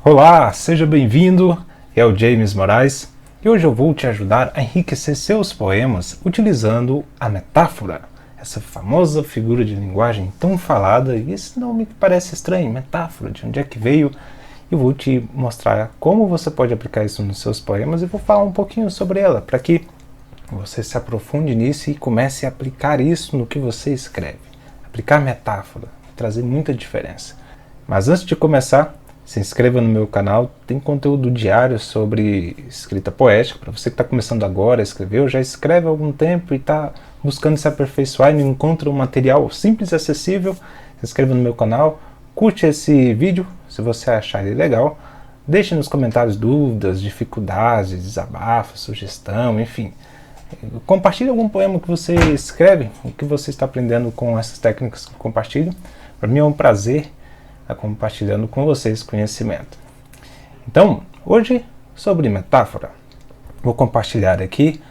Olá, seja bem-vindo, é o James Moraes e hoje eu vou te ajudar a enriquecer seus poemas utilizando a metáfora, essa famosa figura de linguagem tão falada e esse nome que parece estranho, metáfora, de onde é que veio. Eu vou te mostrar como você pode aplicar isso nos seus poemas e vou falar um pouquinho sobre ela, para que você se aprofunde nisso e comece a aplicar isso no que você escreve. Aplicar metáfora, trazer muita diferença. Mas antes de começar, se inscreva no meu canal, tem conteúdo diário sobre escrita poética, para você que está começando agora a escrever, ou já escreve há algum tempo e está buscando se aperfeiçoar e não encontra um material simples e acessível, se inscreva no meu canal, curte esse vídeo, se você achar ele legal, deixe nos comentários dúvidas, dificuldades, desabafos, sugestão, enfim. Compartilhe algum poema que você escreve, o que você está aprendendo com essas técnicas que eu compartilho. Para mim é um prazer estar compartilhando com vocês conhecimento. Então, hoje, sobre metáfora, vou compartilhar aqui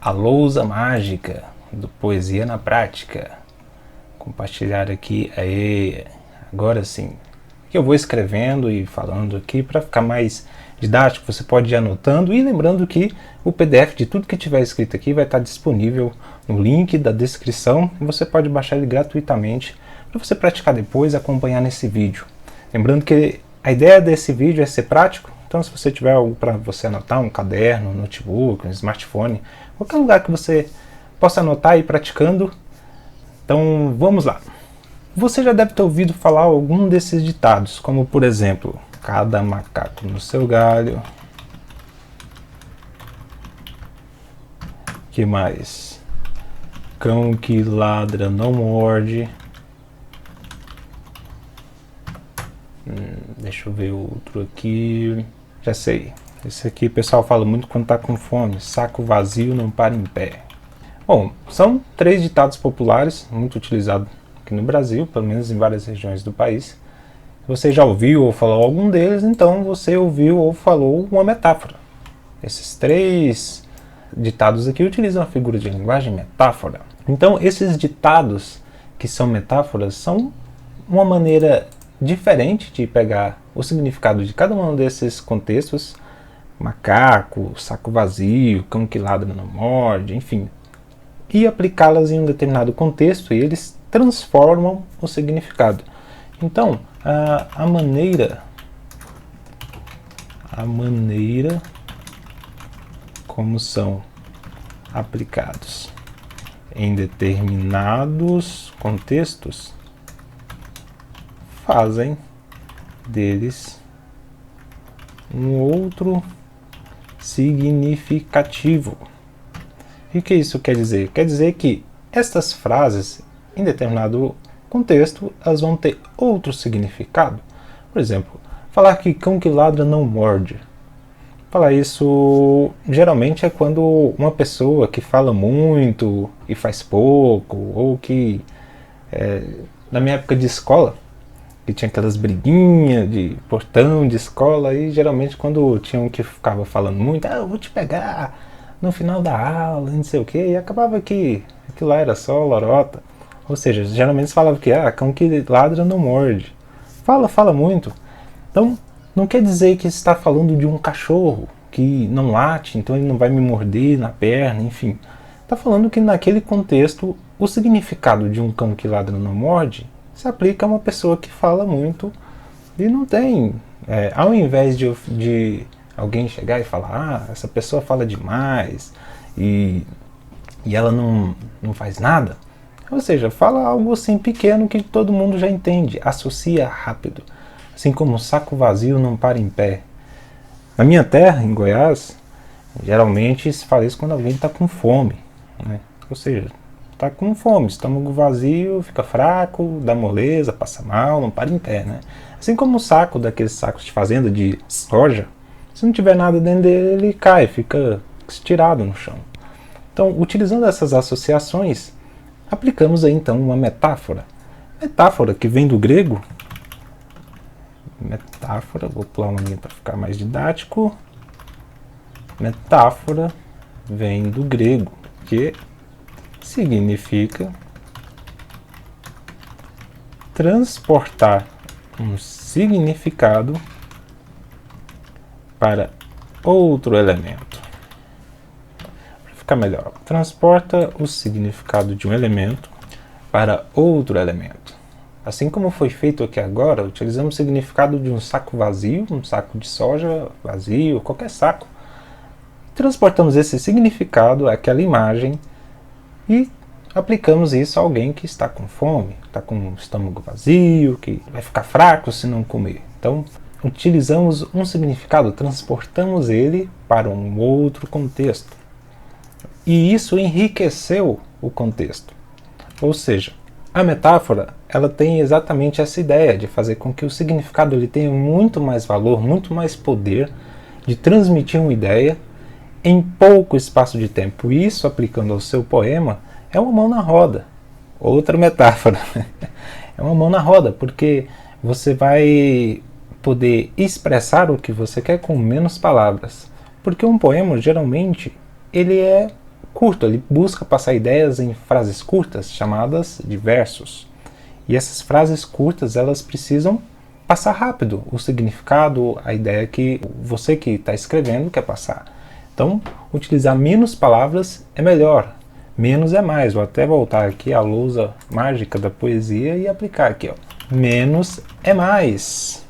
a lousa mágica do Poesia na Prática. Compartilhar aqui, agora sim, que eu vou escrevendo e falando aqui para ficar mais didático. Você pode ir anotando e lembrando que o PDF de tudo que tiver escrito aqui vai estar disponível no link da descrição e você pode baixar ele gratuitamente para você praticar depois e acompanhar nesse vídeo. Lembrando que a ideia desse vídeo é ser prático, então se você tiver algo para você anotar, um caderno, um notebook, um smartphone, qualquer lugar que você possa anotar e ir praticando, então vamos lá. Você já deve ter ouvido falar algum desses ditados, como por exemplo, cada macaco no seu galho. Que mais? Cão que ladra não morde. Deixa eu ver outro aqui. Já sei. Esse aqui o pessoal fala muito quando está com fome. Saco vazio não para em pé. Bom, são 3 ditados populares, muito utilizados aqui no Brasil, pelo menos em várias regiões do país. Se você já ouviu ou falou algum deles, então você ouviu ou falou uma metáfora. Esses 3 ditados aqui utilizam a figura de linguagem metáfora. Então, esses ditados que são metáforas são uma maneira diferente de pegar o significado de cada um desses contextos, macaco, saco vazio, cão que ladra não morde, enfim, e aplicá-las em um determinado contexto e eles transformam o significado. Então, a maneira como são aplicados em determinados contextos fazem deles um outro significativo. E o que isso quer dizer? Quer dizer que estas frases, em determinado contexto, elas vão ter outro significado. Por exemplo, falar que cão que ladra não morde. Falar isso geralmente é quando uma pessoa que fala muito e faz pouco, ou que na minha época de escola, que tinha aquelas briguinhas de portão de escola, e geralmente quando tinha um que ficava falando muito, eu vou te pegar no final da aula, não sei o que, e acabava que aquilo lá era só lorota. Ou seja, geralmente se falava que cão que ladra não morde. Fala muito. Então, não quer dizer que está falando de um cachorro que não late, então ele não vai me morder na perna, enfim. Está falando que naquele contexto, o significado de um cão que ladra não morde se aplica a uma pessoa que fala muito e não tem. Ao invés de alguém chegar e falar, essa pessoa fala demais e ela não faz nada, ou seja, fala algo assim pequeno que todo mundo já entende, associa rápido. Assim como saco vazio não para em pé. Na minha terra, em Goiás, geralmente se fala isso quando alguém está com fome, né? Ou seja, está com fome, estômago vazio, fica fraco, dá moleza, passa mal, não para em pé, né? Assim como o saco daqueles sacos de fazenda de soja, se não tiver nada dentro dele, ele cai, fica estirado no chão. Então, utilizando essas associações, aplicamos aí então uma metáfora. Metáfora que vem do grego. Metáfora, vou pular uma linha para ficar mais didático. Metáfora vem do grego, que significa transportar um significado para outro elemento. Para ficar melhor, transporta o significado de um elemento para outro elemento. Assim como foi feito aqui agora, utilizamos o significado de um saco vazio, um saco de soja vazio, qualquer saco. Transportamos esse significado àquela imagem e aplicamos isso a alguém que está com fome, está com o estômago vazio, que vai ficar fraco se não comer. Então, utilizamos um significado, transportamos ele para um outro contexto. E isso enriqueceu o contexto. Ou seja, a metáfora, ela tem exatamente essa ideia de fazer com que o significado ele tenha muito mais valor, muito mais poder de transmitir uma ideia em pouco espaço de tempo. Isso, aplicando ao seu poema, é uma mão na roda. Outra metáfora. É uma mão na roda, porque você vai poder expressar o que você quer com menos palavras. Porque um poema, geralmente, ele é curto, ele busca passar ideias em frases curtas, chamadas de versos. E essas frases curtas, elas precisam passar rápido o significado, a ideia que você que está escrevendo quer passar. Então, utilizar menos palavras é melhor. Menos é mais. Vou até voltar aqui à lousa mágica da poesia e aplicar aqui. Ó. Menos é mais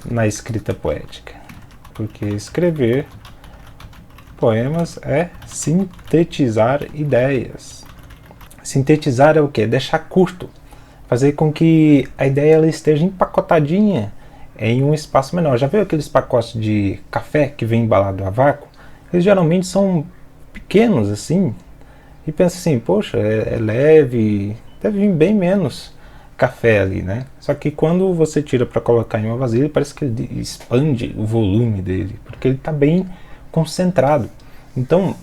na escrita poética. Porque escrever poemas é sintetizar ideias. Sintetizar é o quê? Deixar curto. Fazer com que a ideia ela esteja empacotadinha em um espaço menor. Já viu aqueles pacotes de café que vem embalado a vácuo? Eles geralmente são pequenos assim. E pensa assim, poxa, é leve, deve vir bem menos café ali, né? Só que quando você tira para colocar em uma vasilha, parece que ele expande o volume dele, porque ele está bem concentrado. Então,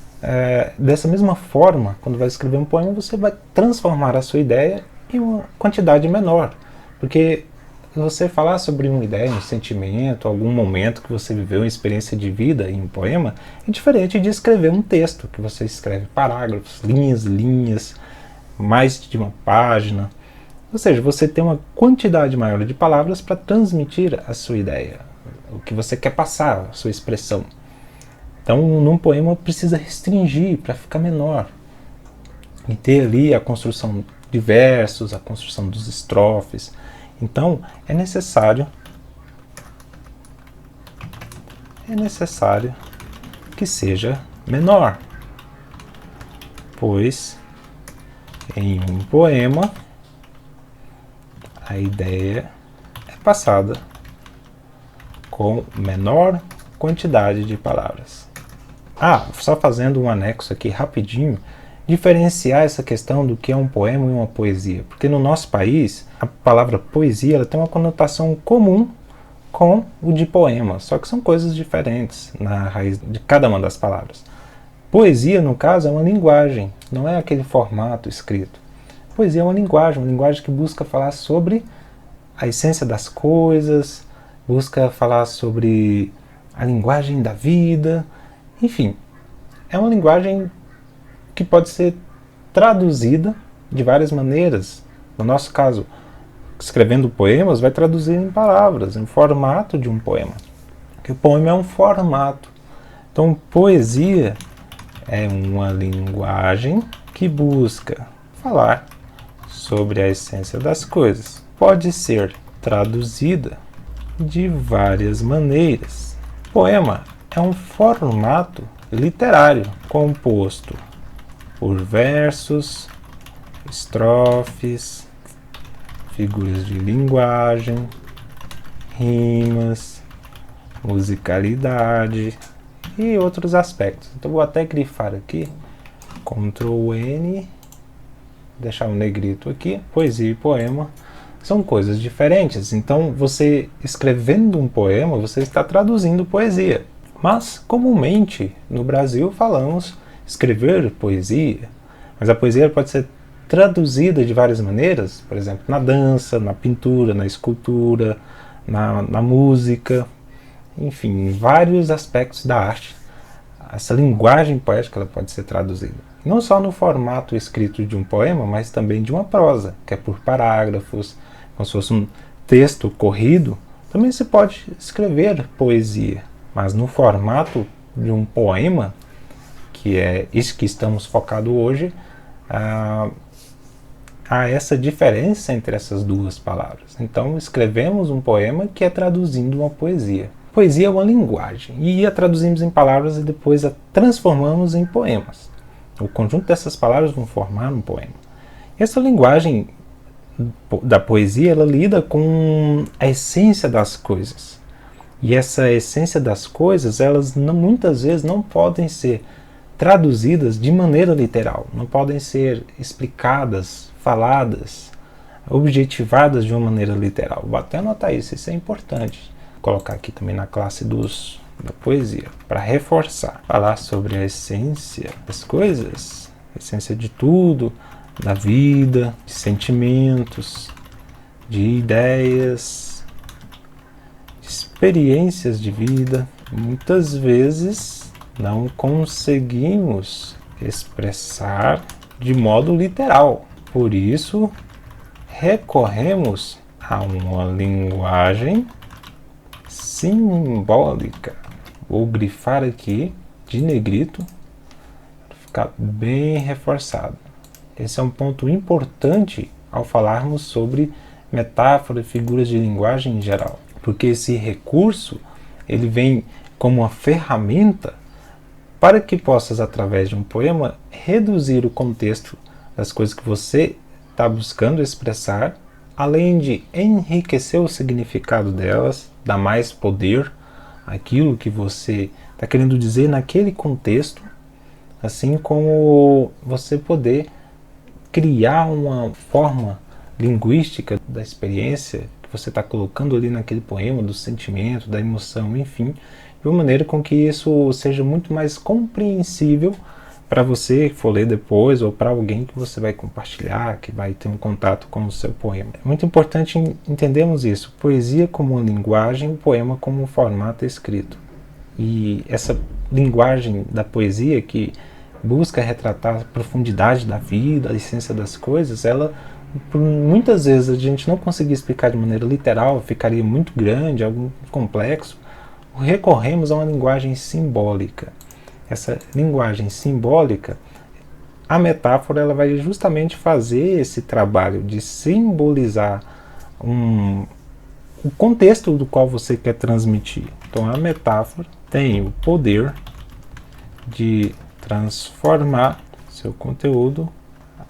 dessa mesma forma, quando vai escrever um poema, você vai transformar a sua ideia em uma quantidade menor. Porque você falar sobre uma ideia, um sentimento, algum momento que você viveu, uma experiência de vida em um poema, é diferente de escrever um texto, que você escreve parágrafos, linhas, mais de uma página. Ou seja, você tem uma quantidade maior de palavras para transmitir a sua ideia, o que você quer passar, a sua expressão. Então, num poema precisa restringir para ficar menor. E ter ali a construção de versos, a construção dos estrofes. Então, é necessário que seja menor. Pois, em um poema, a ideia é passada com menor quantidade de palavras. Só fazendo um anexo aqui rapidinho, diferenciar essa questão do que é um poema e uma poesia. Porque no nosso país, a palavra poesia ela tem uma conotação comum com o de poema, só que são coisas diferentes na raiz de cada uma das palavras. Poesia, no caso, é uma linguagem, não é aquele formato escrito. Poesia é uma linguagem que busca falar sobre a essência das coisas, busca falar sobre a linguagem da vida, enfim, é uma linguagem que pode ser traduzida de várias maneiras. No nosso caso, escrevendo poemas, vai traduzir em palavras, em formato de um poema. Porque o poema é um formato. Então, poesia é uma linguagem que busca falar sobre a essência das coisas. Pode ser traduzida de várias maneiras. Poema é um formato literário composto por versos, estrofes, figuras de linguagem, rimas, musicalidade e outros aspectos. Então vou até grifar aqui, Ctrl N, deixar um negrito aqui. Poesia e poema são coisas diferentes. Então você escrevendo um poema, você está traduzindo poesia. Mas comumente no Brasil falamos escrever poesia, mas a poesia pode ser traduzida de várias maneiras, por exemplo, na dança, na pintura, na escultura, na música, enfim, em vários aspectos da arte. Essa linguagem poética ela pode ser traduzida. Não só no formato escrito de um poema, mas também de uma prosa, que é por parágrafos, como se fosse um texto corrido. Também se pode escrever poesia. Mas no formato de um poema, que é isso que estamos focados hoje, há essa diferença entre essas duas palavras. Então escrevemos um poema que é traduzindo uma poesia. Poesia é uma linguagem, e a traduzimos em palavras e depois a transformamos em poemas. O conjunto dessas palavras vão formar um poema. Essa linguagem da poesia, ela lida com a essência das coisas. E essa essência das coisas, elas muitas vezes não podem ser traduzidas de maneira literal, não podem ser explicadas, faladas, objetivadas de uma maneira literal. Vou até anotar isso é importante. Vou colocar aqui também na classe da poesia, para reforçar. Falar sobre a essência das coisas, a essência de tudo, da vida, de sentimentos, de ideias, de experiências de vida. Muitas vezes não conseguimos expressar de modo literal. Por isso, recorremos a uma linguagem simbólica. Vou grifar aqui de negrito para ficar bem reforçado. Esse é um ponto importante ao falarmos sobre metáfora e figuras de linguagem em geral, porque esse recurso ele vem como uma ferramenta para que possas, através de um poema, reduzir o contexto das coisas que você está buscando expressar, além de enriquecer o significado delas, dar mais poder àquilo que você está querendo dizer naquele contexto, assim como você poder criar uma forma linguística da experiência que você está colocando ali naquele poema, do sentimento, da emoção, enfim, de uma maneira com que isso seja muito mais compreensível para você que for ler depois, ou para alguém que você vai compartilhar, que vai ter um contato com o seu poema. É muito importante entendermos isso, poesia como uma linguagem, poema como um formato escrito. E essa linguagem da poesia que busca retratar a profundidade da vida, a essência das coisas, ela, por muitas vezes, a gente não conseguir explicar de maneira literal, ficaria muito grande, algo complexo, recorremos a uma linguagem simbólica. Essa linguagem simbólica, a metáfora, ela vai justamente fazer esse trabalho de simbolizar o contexto do qual você quer transmitir. Então a metáfora tem o poder de transformar seu conteúdo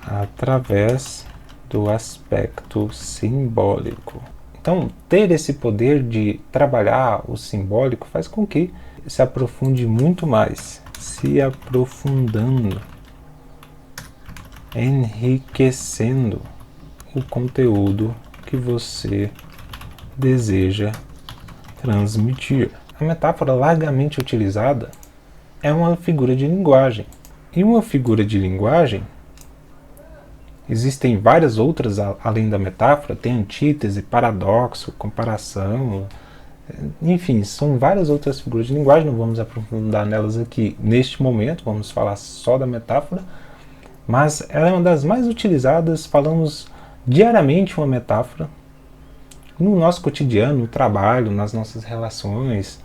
através do aspecto simbólico. Então, ter esse poder de trabalhar o simbólico faz com que se aprofunde muito mais, se aprofundando, enriquecendo o conteúdo que você deseja transmitir. A metáfora largamente utilizada é uma figura de linguagem. E uma figura de linguagem, existem várias outras além da metáfora, tem antítese, paradoxo, comparação, enfim, são várias outras figuras de linguagem, não vamos aprofundar nelas aqui neste momento, vamos falar só da metáfora, mas ela é uma das mais utilizadas, falamos diariamente uma metáfora, no nosso cotidiano, no trabalho, nas nossas relações,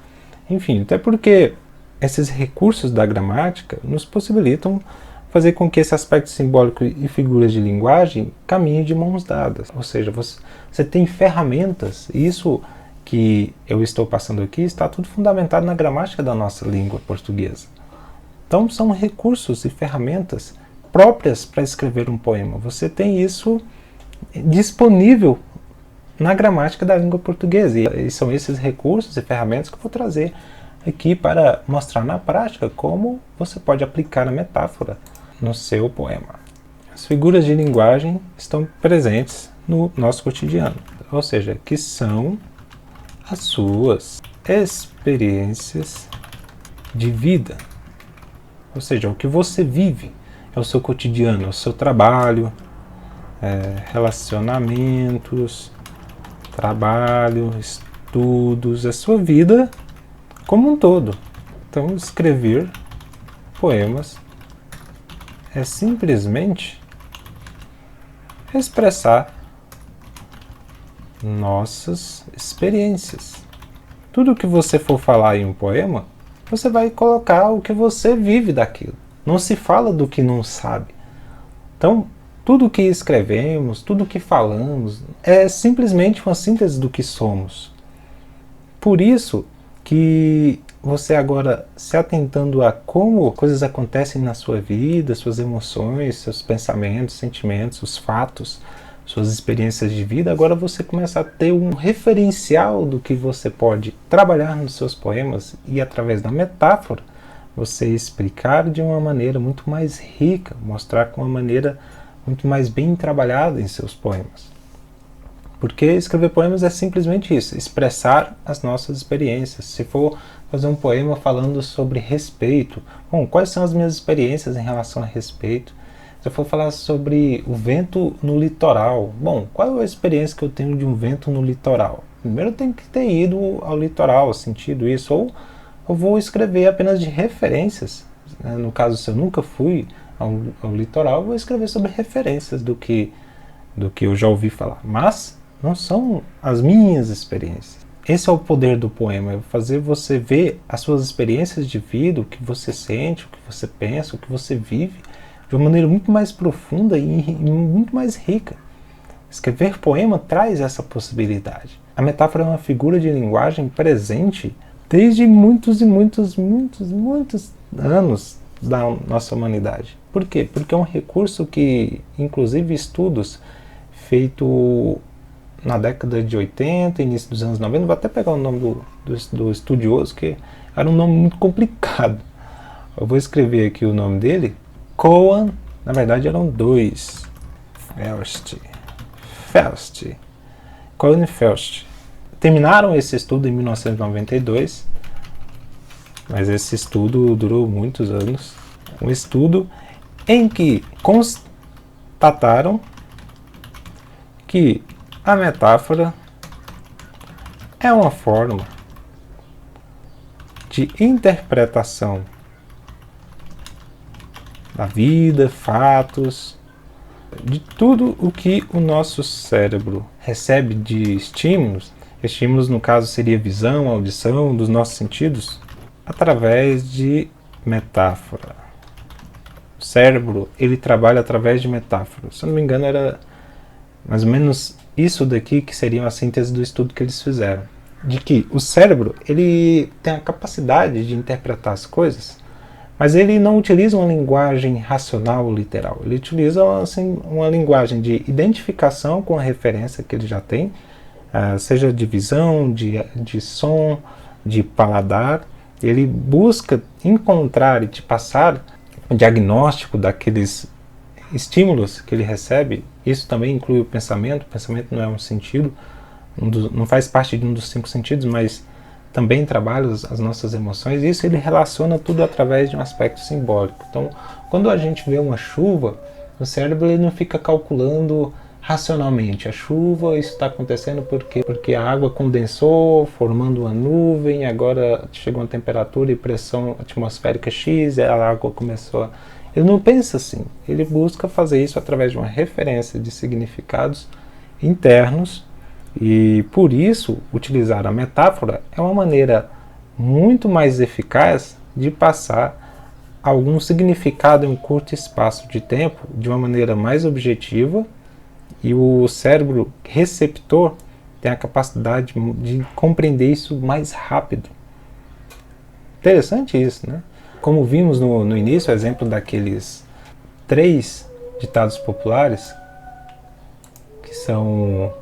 enfim, até porque esses recursos da gramática nos possibilitam fazer com que esse aspecto simbólico e figuras de linguagem caminhem de mãos dadas. Ou seja, você tem ferramentas, e isso que eu estou passando aqui está tudo fundamentado na gramática da nossa língua portuguesa. Então são recursos e ferramentas próprias para escrever um poema. Você tem isso disponível na gramática da língua portuguesa. E são esses recursos e ferramentas que eu vou trazer aqui para mostrar na prática como você pode aplicar a metáfora no seu poema. As figuras de linguagem estão presentes no nosso cotidiano, ou seja, que são as suas experiências de vida, ou seja, o que você vive, é o seu cotidiano, é o seu trabalho, relacionamentos, trabalho, estudos, a sua vida como um todo. Então, escrever poemas é simplesmente expressar nossas experiências. Tudo que você for falar em um poema, você vai colocar o que você vive daquilo. Não se fala do que não sabe. Então, tudo que escrevemos, tudo que falamos, é simplesmente uma síntese do que somos. Por isso que você agora, se atentando a como coisas acontecem na sua vida, suas emoções, seus pensamentos, sentimentos, os fatos, suas experiências de vida, agora você começa a ter um referencial do que você pode trabalhar nos seus poemas e, através da metáfora, você explicar de uma maneira muito mais rica, mostrar com uma maneira muito mais bem trabalhada em seus poemas. Porque escrever poemas é simplesmente isso, expressar as nossas experiências. Se for fazer um poema falando sobre respeito, bom, quais são as minhas experiências em relação a respeito? Se eu for falar sobre o vento no litoral, bom, qual é a experiência que eu tenho de um vento no litoral? Primeiro eu tenho que ter ido ao litoral, sentido isso, ou eu vou escrever apenas de referências. No caso, se eu nunca fui ao litoral, eu vou escrever sobre referências do que eu já ouvi falar. Mas não são as minhas experiências. Esse é o poder do poema, é fazer você ver as suas experiências de vida, o que você sente, o que você pensa, o que você vive, de uma maneira muito mais profunda e muito mais rica. Escrever poema traz essa possibilidade. A metáfora é uma figura de linguagem presente desde muitos anos da nossa humanidade. Por quê? Porque é um recurso que, inclusive, estudos feitos na década de 80, início dos anos 90, vou até pegar o nome do estudioso, que era um nome muito complicado. Eu vou escrever aqui o nome dele. Cohen, na verdade eram dois. Cohen e Felst. Terminaram esse estudo em 1992, mas esse estudo durou muitos anos. Um estudo em que constataram que a metáfora é uma forma de interpretação da vida, fatos, de tudo o que o nosso cérebro recebe de estímulos. Estímulos, no caso, seria visão, audição, dos nossos sentidos, através de metáfora. O cérebro, ele trabalha através de metáfora. Se eu não me engano, era mais ou menos isso daqui que seria uma síntese do estudo que eles fizeram. De que o cérebro, ele tem a capacidade de interpretar as coisas, mas ele não utiliza uma linguagem racional literal. Ele utiliza assim, uma linguagem de identificação com a referência que ele já tem, seja de visão, de som, de paladar. Ele busca encontrar e te passar um diagnóstico daqueles estímulos que ele recebe. Isso também inclui o pensamento. O pensamento não é um sentido, não faz parte de um dos 5 sentidos, mas também trabalha as nossas emoções. Isso ele relaciona tudo através de um aspecto simbólico. Então, quando a gente vê uma chuva, o cérebro ele não fica calculando racionalmente. A chuva, isso está acontecendo porque a água condensou, formando uma nuvem, agora chegou uma temperatura e pressão atmosférica X, e a água começou a... Ele não pensa assim. Ele busca fazer isso através de uma referência de significados internos, e por isso utilizar a metáfora é uma maneira muito mais eficaz de passar algum significado em um curto espaço de tempo de uma maneira mais objetiva, e o cérebro receptor tem a capacidade de compreender isso mais rápido. Interessante isso, né? Como vimos no início, o exemplo daqueles 3 ditados populares que são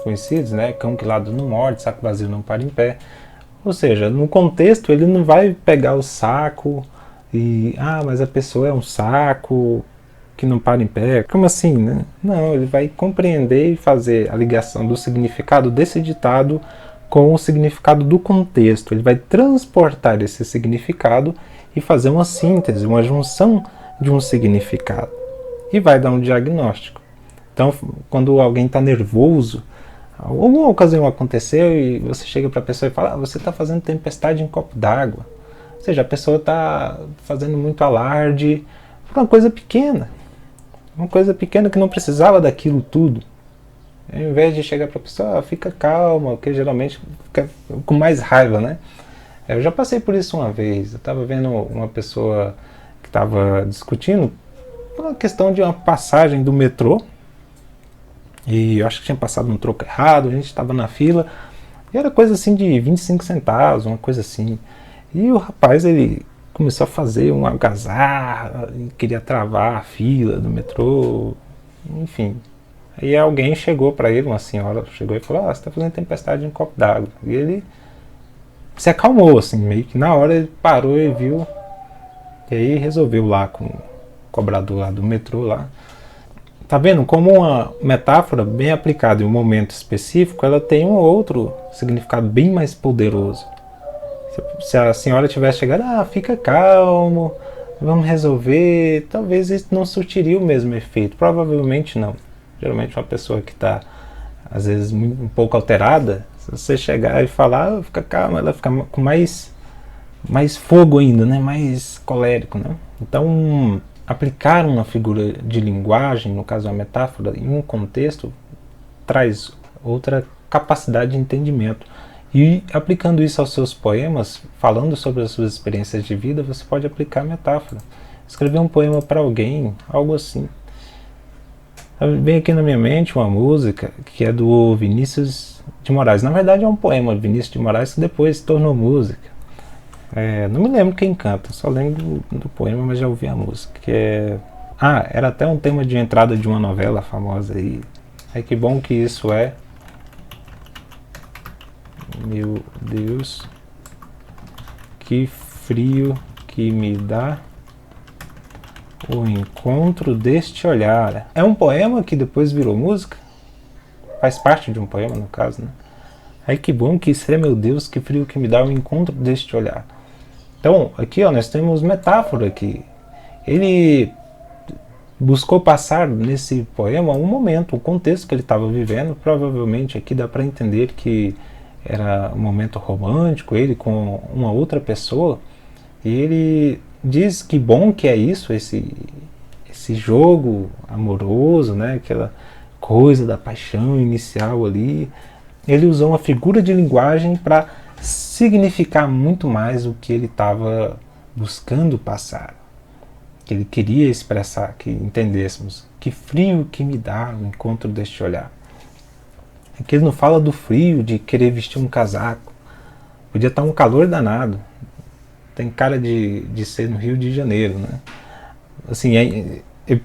conhecidos, né? Cão que lado não morde, saco vazio não para em pé. Ou seja, no contexto ele não vai pegar o saco e mas a pessoa é um saco que não para em pé. Como assim, né? Não, ele vai compreender e fazer a ligação do significado desse ditado com o significado do contexto. Ele vai transportar esse significado e fazer uma síntese, uma junção de um significado. E vai dar um diagnóstico. Então, quando alguém está nervoso, alguma ocasião aconteceu e você chega para a pessoa e fala: você está fazendo tempestade em copo d'água. Ou seja, a pessoa está fazendo muito alarde por uma coisa pequena. Uma coisa pequena que não precisava daquilo tudo. Ao invés de chegar para a pessoa, fica calma, porque geralmente fica com mais raiva, né? Eu já passei por isso uma vez. Eu estava vendo uma pessoa que estava discutindo uma questão de uma passagem do metrô, e eu acho que tinha passado no troco errado, a gente estava na fila, e era coisa assim de 25 centavos, uma coisa assim. E o rapaz, ele começou a fazer uma algazarra, queria travar a fila do metrô, enfim. Aí alguém chegou para ele, uma senhora chegou e falou: você está fazendo tempestade em um copo d'água. E ele se acalmou, assim, meio que na hora ele parou e viu, e aí resolveu lá com o cobrador lá do metrô lá. Tá vendo como uma metáfora bem aplicada em um momento específico, ela tem um outro significado bem mais poderoso. Se a senhora tivesse chegado, fica calmo, vamos resolver, talvez isso não surtiria o mesmo efeito. Provavelmente não. Geralmente uma pessoa que está, às vezes, um pouco alterada, se você chegar e falar, fica calma, ela fica com mais fogo ainda, né? Mais colérico, né? Então, aplicar uma figura de linguagem, no caso a metáfora, em um contexto, traz outra capacidade de entendimento. E aplicando isso aos seus poemas, falando sobre as suas experiências de vida, você pode aplicar a metáfora. Escrever um poema para alguém, algo assim. Vem aqui na minha mente uma música que é do Vinícius de Moraes. Na verdade é um poema de Vinícius de Moraes que depois se tornou música. Não me lembro quem canta, só lembro do poema, mas já ouvi a música. Era até um tema de entrada de uma novela famosa aí. Que bom que isso é. Meu Deus, que frio que me dá o encontro deste olhar. É um poema que depois virou música? Faz parte de um poema, no caso, né? Que bom que isso é, meu Deus, que frio que me dá o encontro deste olhar. Então, aqui nós temos metáfora aqui. Ele buscou passar nesse poema um momento, o contexto que ele estava vivendo. Provavelmente aqui dá para entender que era um momento romântico, ele com uma outra pessoa, e ele diz que bom que é isso, esse jogo amoroso, né, aquela coisa da paixão inicial ali. Ele usou uma figura de linguagem para significar muito mais o que ele estava buscando passar, que ele queria expressar, que entendêssemos. Que frio que me dá o encontro deste olhar. Aqui ele não fala do frio, de querer vestir um casaco. Podia estar um calor danado. Tem cara de ser no Rio de Janeiro, né? Assim,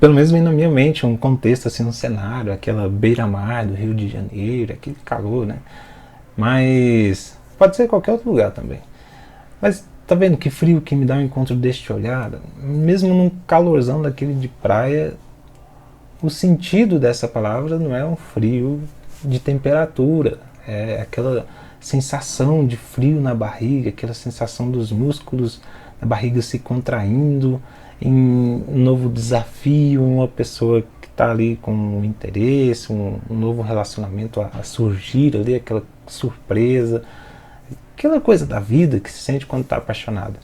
pelo menos vem na minha mente um contexto, assim, um cenário, aquela beira-mar do Rio de Janeiro, aquele calor, né? Mas pode ser qualquer outro lugar também. Mas tá vendo que frio que me dá o encontro deste olhar? Mesmo num calorzão daquele de praia, o sentido dessa palavra não é um frio de temperatura, é aquela sensação de frio na barriga, aquela sensação dos músculos da barriga se contraindo em um novo desafio, uma pessoa que está ali com um interesse, um novo relacionamento a surgir ali, aquela surpresa, aquela coisa da vida que se sente quando está apaixonado.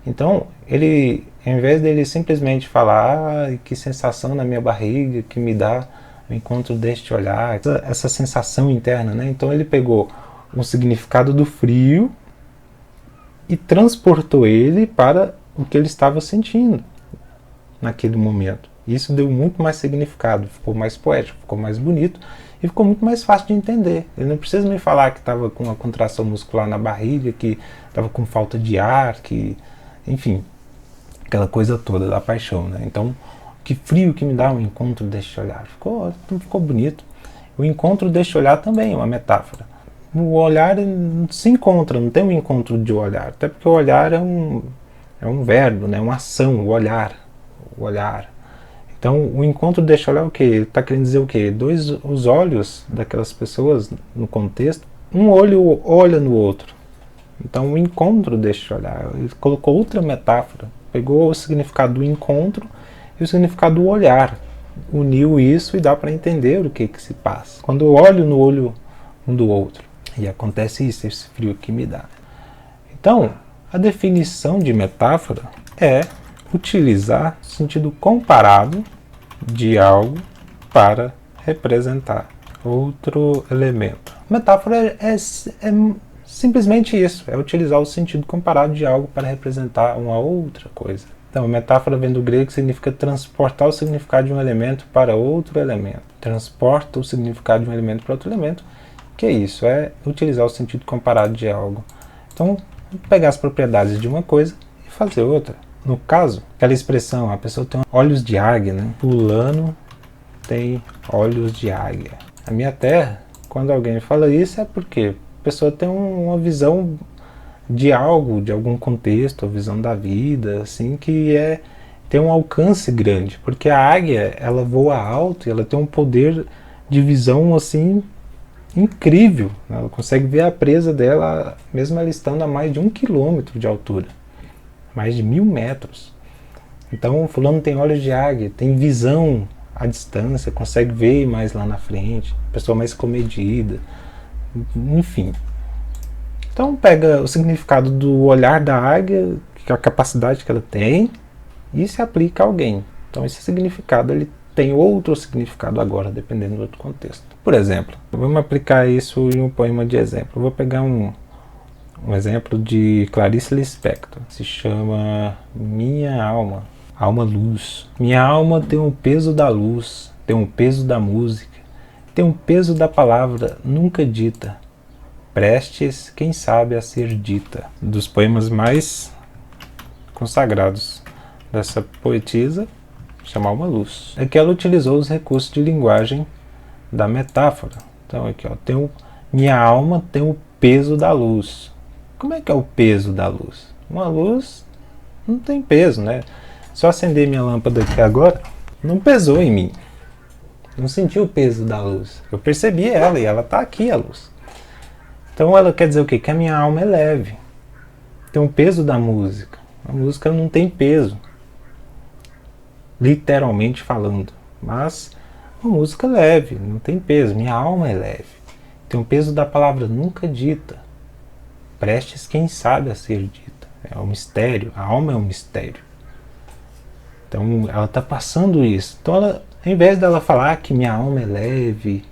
Então, ele, ao invés dele simplesmente falar que sensação na minha barriga que me dá o encontro deste olhar, essa sensação interna, né? Então ele pegou um significado do frio e transportou ele para o que ele estava sentindo naquele momento. Isso deu muito mais significado, ficou mais poético, ficou mais bonito e ficou muito mais fácil de entender. Ele não precisa me falar que estava com uma contração muscular na barriga, que estava com falta de ar, que, enfim, aquela coisa toda da paixão, né? Então, que frio que me dá o encontro deste olhar. Ficou bonito. O encontro deste olhar também é uma metáfora. O olhar se encontra, não tem um encontro de olhar, até porque o olhar é um verbo, né? Uma ação, o olhar. Então, o encontro deste olhar é o quê? Ele está querendo dizer o quê? Os olhos daquelas pessoas, no contexto, um olho olha no outro. Então, o encontro deste olhar, ele colocou outra metáfora, pegou o significado do encontro e o significado do olhar, uniu isso e dá para entender o que se passa. Quando eu olho no olho um do outro, e acontece isso, esse frio que me dá. Então, a definição de metáfora é utilizar o sentido comparado de algo para representar outro elemento. Metáfora é simplesmente isso, é utilizar o sentido comparado de algo para representar uma outra coisa. Então, metáfora vem do grego, que significa transportar o significado de um elemento para outro elemento. Transporta o significado de um elemento para outro elemento. Que é isso? É utilizar o sentido comparado de algo. Então, pegar as propriedades de uma coisa e fazer outra. No caso, aquela expressão, a pessoa tem olhos de águia, né? Fulano tem olhos de águia. Na minha terra, quando alguém fala isso, é porque a pessoa tem uma visão de algo, de algum contexto, a visão da vida, assim, que tem um alcance grande, porque a águia, ela voa alto e ela tem um poder de visão, assim, incrível, né? Ela consegue ver a presa dela, mesmo ela estando a mais de 1 quilômetro de altura, mais de 1000 metros. Então, o fulano tem olhos de águia, tem visão à distância, consegue ver mais lá na frente, pessoa mais comedida, enfim. Então pega o significado do olhar da águia, que é a capacidade que ela tem, e se aplica a alguém. Então esse significado ele tem outro significado agora, dependendo do outro contexto. Por exemplo, vamos aplicar isso em um poema de exemplo. Eu vou pegar um exemplo de Clarice Lispector. Se chama Minha Alma, Alma Luz. Minha alma tem o peso da luz, tem o peso da música, tem o peso da palavra nunca dita, prestes, quem sabe, a ser dita. Dos poemas mais consagrados dessa poetisa, chama Alma Luz. Aqui ela utilizou os recursos de linguagem da metáfora. Então aqui, ó, minha alma tem o peso da luz. Como é que é o peso da luz? Uma luz não tem peso, né? Se eu acender minha lâmpada aqui agora, não pesou em mim. Não senti o peso da luz. Eu percebi ela e ela está aqui, a luz. Então ela quer dizer o quê? Que a minha alma é leve. Tem o peso da música. A música não tem peso, literalmente falando. Mas uma música leve, não tem peso. Minha alma é leve. Tem o peso da palavra nunca dita. Prestes, quem sabe, a ser dita. É um mistério. A alma é um mistério. Então ela está passando isso. Então ela, ao invés dela falar que minha alma é leve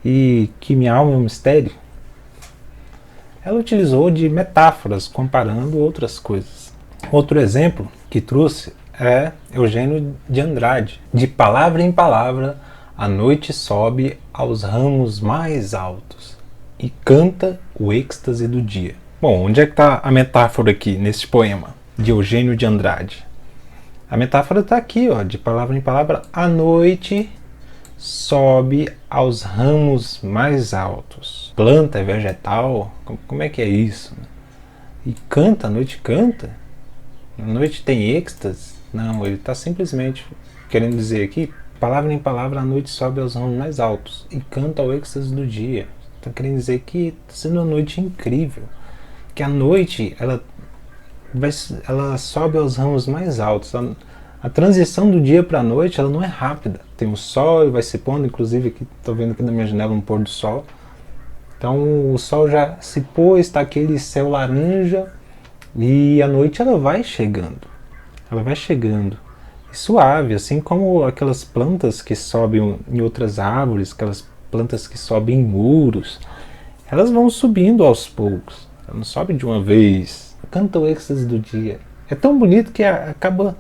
e que minha alma é um mistério, ela utilizou de metáforas comparando outras coisas. Outro exemplo que trouxe é Eugênio de Andrade. De palavra em palavra, a noite sobe aos ramos mais altos e canta o êxtase do dia. Bom, onde é que está a metáfora aqui nesse poema de Eugênio de Andrade? A metáfora está aqui, ó, de palavra em palavra, a noite sobe aos ramos mais altos. Planta é vegetal? Como é que é isso? E canta, a noite canta? A noite tem êxtase? Não, ele está simplesmente querendo dizer aqui, palavra em palavra, a noite sobe aos ramos mais altos e canta o êxtase do dia. Está querendo dizer que está sendo uma noite incrível. Que a noite, ela sobe aos ramos mais altos. A transição do dia para a noite, ela não é rápida. Tem o sol e vai se pondo, inclusive aqui estou vendo aqui na minha janela um pôr do sol. Então o sol já se pôs, está aquele céu laranja e a noite ela vai chegando. Ela vai chegando. E suave, assim como aquelas plantas que sobem em outras árvores, aquelas plantas que sobem em muros, elas vão subindo aos poucos. Ela não sobe de uma vez. Canta o êxtase do dia. É tão bonito que acaba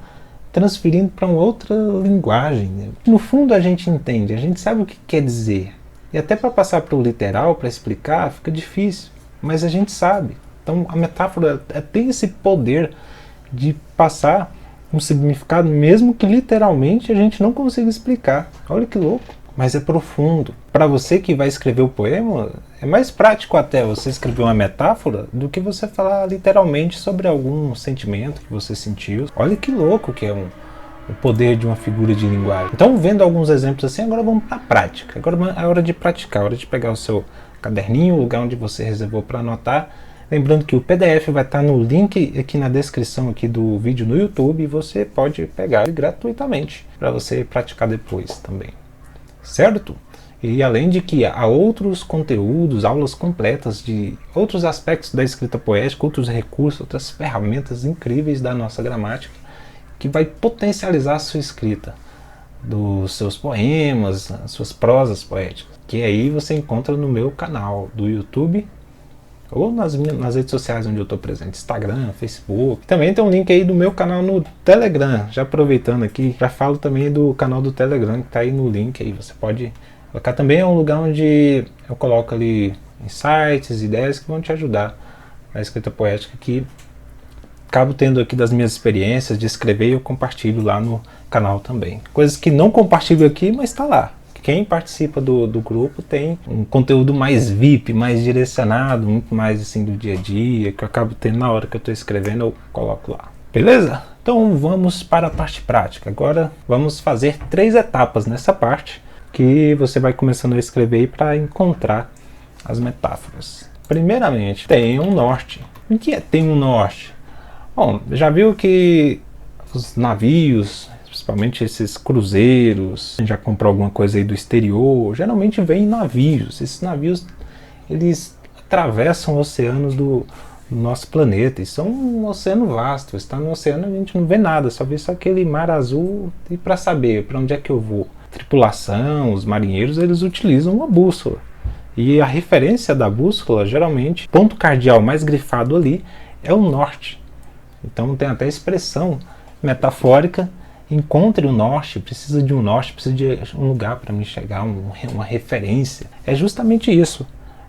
transferindo para uma outra linguagem, né? No fundo a gente entende, a gente sabe o que quer dizer. E até para passar para o literal, para explicar, fica difícil. Mas a gente sabe. Então a metáfora tem esse poder de passar um significado, mesmo que literalmente a gente não consiga explicar. Olha que louco. Mas é profundo. Para você que vai escrever o poema, é mais prático até você escrever uma metáfora do que você falar literalmente sobre algum sentimento que você sentiu. Olha que louco que é o poder de uma figura de linguagem. Então, vendo alguns exemplos assim, agora vamos para a prática. Agora é hora de praticar, é hora de pegar o seu caderninho, o lugar onde você reservou para anotar. Lembrando que o PDF vai estar no link aqui na descrição aqui do vídeo no YouTube e você pode pegar gratuitamente para você praticar depois também. Certo? E além de que há outros conteúdos, aulas completas de outros aspectos da escrita poética, outros recursos, outras ferramentas incríveis da nossa gramática, que vai potencializar a sua escrita. dos seus poemas, as suas prosas poéticas, que aí você encontra no meu canal do YouTube ou nas redes sociais onde eu estou presente, Instagram, Facebook. Também tem um link aí do meu canal no Telegram, já aproveitando aqui, já falo também do canal do Telegram que está aí no link aí, você pode colocar. Também é um lugar onde eu coloco ali insights, ideias que vão te ajudar na escrita poética, que acabo tendo aqui das minhas experiências de escrever e eu compartilho lá no canal também. Coisas que não compartilho aqui, mas está lá. Quem participa do grupo tem um conteúdo mais VIP, mais direcionado, muito mais assim do dia a dia, que eu acabo tendo na hora que eu estou escrevendo, eu coloco lá. Beleza? Então vamos para a parte prática. Agora vamos fazer 3 etapas nessa parte, que você vai começando a escrever para encontrar as metáforas. Primeiramente, tem um norte. O que é ter um norte? Bom, já viu que os navios, principalmente esses cruzeiros, já comprou alguma coisa aí do exterior, geralmente vem em navios. Esses navios, eles atravessam oceanos do nosso planeta, e são um oceano vasto. Está no oceano, a gente não vê nada, só vê só aquele mar azul. E para saber para onde é que eu vou, a tripulação, os marinheiros, eles utilizam uma bússola. E a referência da bússola, geralmente, ponto cardeal mais grifado ali, é o norte. Então tem até a expressão metafórica: encontre o norte, precisa de um norte, precisa de um lugar para me chegar, uma referência. É justamente isso.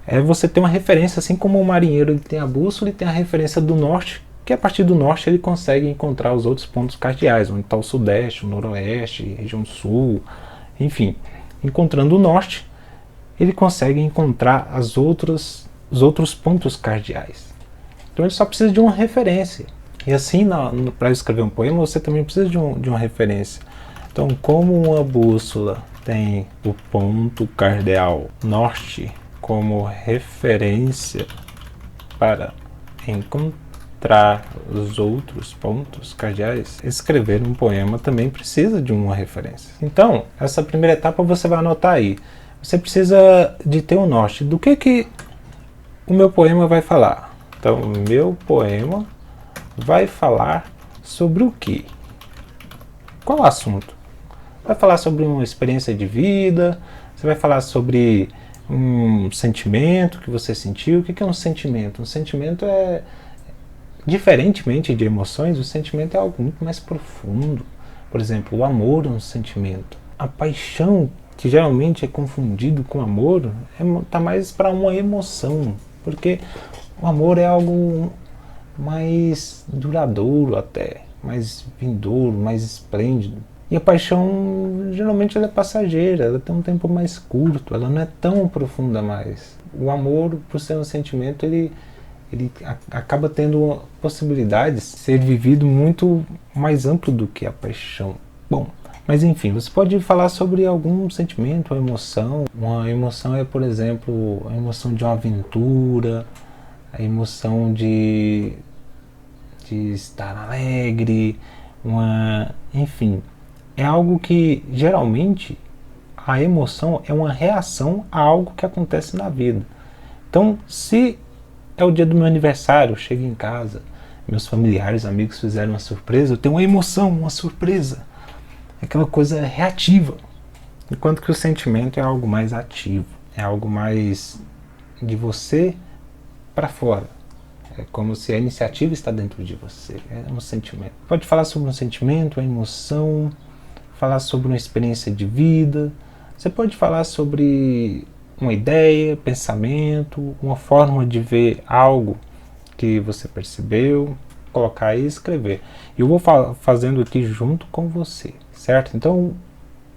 É você ter uma referência, assim como o marinheiro ele tem a bússola e tem a referência do norte, que a partir do norte ele consegue encontrar os outros pontos cardeais, onde está o sudeste, o noroeste, região sul, enfim. Encontrando o norte, ele consegue encontrar os outros pontos cardeais. Então ele só precisa de uma referência. E assim, para escrever um poema, você também precisa de uma referência. Então, como uma bússola tem o ponto cardeal norte como referência para encontrar os outros pontos cardeais, escrever um poema também precisa de uma referência. Então, essa primeira etapa você vai anotar aí. Você precisa de ter um norte. Do que o meu poema vai falar? Então, o meu poema vai falar sobre o quê? Qual o assunto? Vai falar sobre uma experiência de vida? Você vai falar sobre um sentimento que você sentiu? O que é um sentimento? Um sentimento é, diferentemente de emoções, o sentimento é algo muito mais profundo. Por exemplo, o amor é um sentimento. A paixão, que geralmente é confundido com amor, está mais para uma emoção, porque o amor é algo mais duradouro até, mais vindouro, mais esplêndido. E a paixão, geralmente, ela é passageira, ela tem um tempo mais curto, ela não é tão profunda mais. O amor, por ser um sentimento, ele acaba tendo possibilidades de ser vivido muito mais amplo do que a paixão. Bom, mas enfim, você pode falar sobre algum sentimento, uma emoção. Uma emoção é, por exemplo, a emoção de uma aventura, a emoção de estar alegre, enfim, é algo que geralmente a emoção é uma reação a algo que acontece na vida. Então, se é o dia do meu aniversário, eu chego em casa, meus familiares, amigos fizeram uma surpresa, eu tenho uma emoção, uma surpresa, é aquela coisa reativa, enquanto que o sentimento é algo mais ativo, é algo mais de você para fora. É como se a iniciativa está dentro de você. É um sentimento. Pode falar sobre um sentimento, uma emoção, falar sobre uma experiência de vida. Você pode falar sobre uma ideia, pensamento, uma forma de ver algo que você percebeu, colocar aí e escrever. E eu vou fazendo aqui junto com você, certo? Então,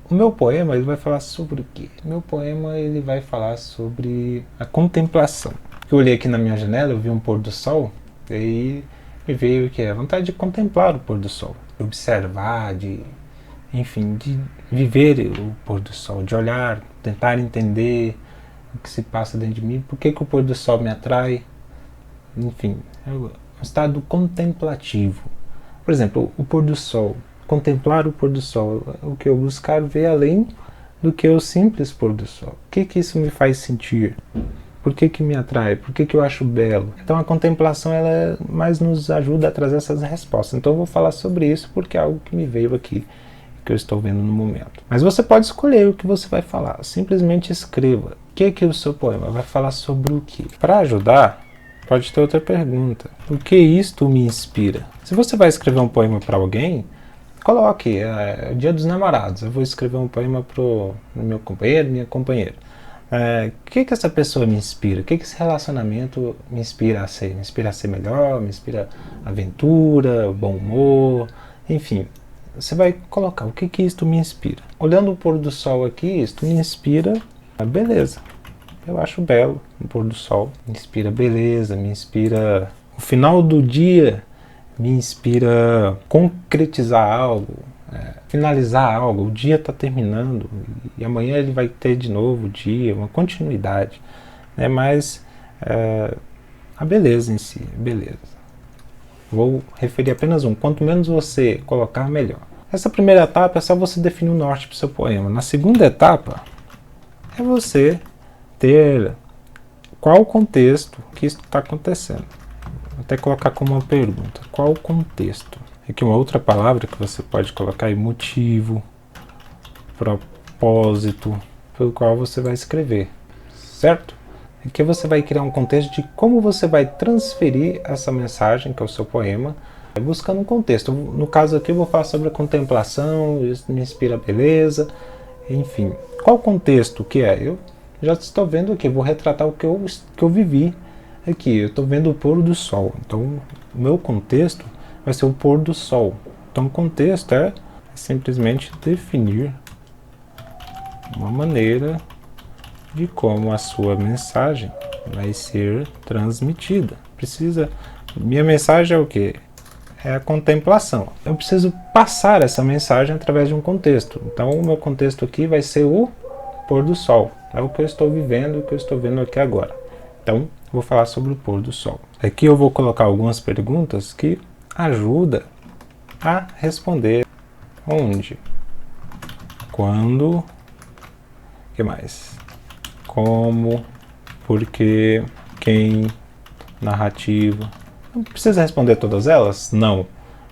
o meu poema ele vai falar sobre o quê? O meu poema ele vai falar sobre a contemplação. Eu olhei aqui na minha janela, eu vi um pôr do sol, e aí me veio a vontade de contemplar o pôr do sol, de observar, de viver o pôr do sol, de olhar, tentar entender o que se passa dentro de mim, por que o pôr do sol me atrai, enfim, é um estado contemplativo. Por exemplo, o pôr do sol, contemplar o pôr do sol, o que eu buscar ver além do que o simples pôr do sol. O que isso me faz sentir? Por que me atrai? Por que eu acho belo? Então a contemplação ela mais nos ajuda a trazer essas respostas. Então eu vou falar sobre isso porque é algo que me veio aqui que eu estou vendo no momento. Mas você pode escolher o que você vai falar. Simplesmente escreva. O que é que o seu poema vai falar sobre o quê? Para ajudar, pode ter outra pergunta. O que isto me inspira? Se você vai escrever um poema para alguém, coloque, é Dia dos Namorados, eu vou escrever um poema para o meu companheiro, minha companheira. O que essa pessoa me inspira? O que esse relacionamento me inspira a ser? Me inspira a ser melhor? Me inspira a aventura, bom humor? Enfim, você vai colocar o que isto me inspira. Olhando o pôr do sol aqui, isto me inspira a beleza. Eu acho belo o pôr do sol. Me inspira beleza, me inspira o final do dia, me inspira concretizar algo, finalizar algo. O dia está terminando e amanhã ele vai ter de novo o dia, uma continuidade, né? Mas a beleza em si, beleza. Vou referir apenas um. Quanto menos você colocar, melhor. Essa primeira etapa é só você definir o norte para o seu poema. Na segunda etapa é você ter qual o contexto que isso está acontecendo. Vou até colocar como uma pergunta. Qual o contexto? Aqui uma outra palavra que você pode colocar é motivo, propósito, pelo qual você vai escrever, certo? Aqui você vai criar um contexto de como você vai transferir essa mensagem, que é o seu poema, buscando um contexto. No caso aqui eu vou falar sobre a contemplação, isso me inspira a beleza, enfim. Qual o contexto que é? Eu já estou vendo aqui, vou retratar o que eu vivi aqui. Eu estou vendo o pôr do sol, então o meu contexto vai ser o pôr do sol. Então o contexto é simplesmente definir uma maneira de como a sua mensagem vai ser transmitida. Minha mensagem é o quê? É a contemplação. Eu preciso passar essa mensagem através de um contexto. Então o meu contexto aqui vai ser o pôr do sol. É o que eu estou vivendo, o que eu estou vendo aqui agora. Então vou falar sobre o pôr do sol. Aqui eu vou colocar algumas perguntas que ajudam a responder. Onde? Quando? O que mais? Como? Porquê? Quem? Narrativa. Não precisa responder todas elas? Não.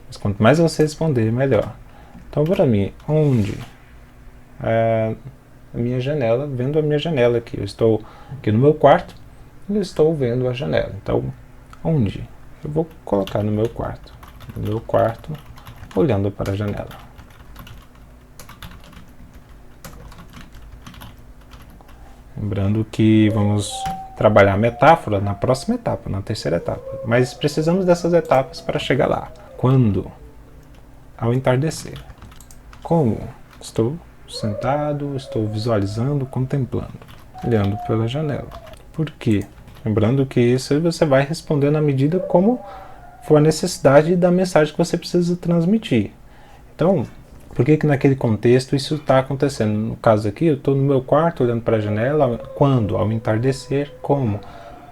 Mas quanto mais você responder, melhor. Então, para mim, onde? A minha janela, vendo a minha janela aqui. Eu estou aqui no meu quarto e eu estou vendo a janela. Então, onde? Eu vou colocar no meu quarto. No meu quarto, olhando para a janela. Lembrando que vamos trabalhar a metáfora na próxima etapa, na terceira etapa. Mas precisamos dessas etapas para chegar lá. Quando? Ao entardecer. Como? Estou sentado, estou visualizando, contemplando, olhando pela janela. Por quê? Lembrando que isso você vai responder na medida como for a necessidade da mensagem que você precisa transmitir. Então, por que naquele contexto isso está acontecendo? No caso aqui, eu estou no meu quarto olhando para a janela. Quando? Ao entardecer. Como?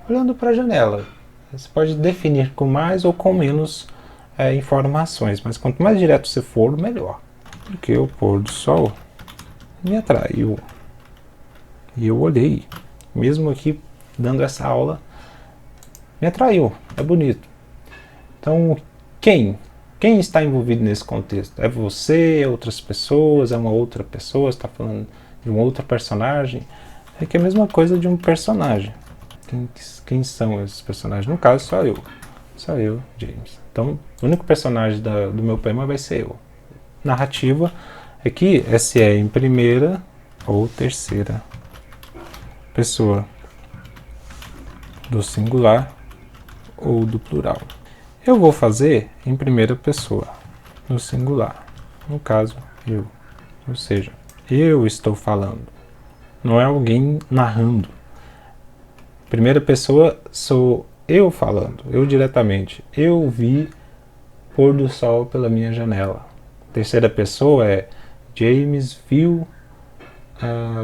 Olhando para a janela. Você pode definir com mais ou com menos informações, mas quanto mais direto você for, melhor. Porque o pôr do sol me atraiu. E eu olhei. Mesmo aqui dando essa aula, me atraiu. É bonito. Então, quem está envolvido nesse contexto? É você, outras pessoas, é uma outra pessoa, está falando de um outro personagem? É que é a mesma coisa de um personagem. Quem são esses personagens? No caso, só eu, James. Então, o único personagem do meu poema vai ser eu. Narrativa, aqui, se é em primeira ou terceira pessoa, do singular ou do plural. Eu vou fazer em primeira pessoa, no singular, no caso, eu. Ou seja, eu estou falando, não é alguém narrando. Primeira pessoa sou eu falando, eu diretamente. Eu vi pôr do sol pela minha janela. Terceira pessoa é James viu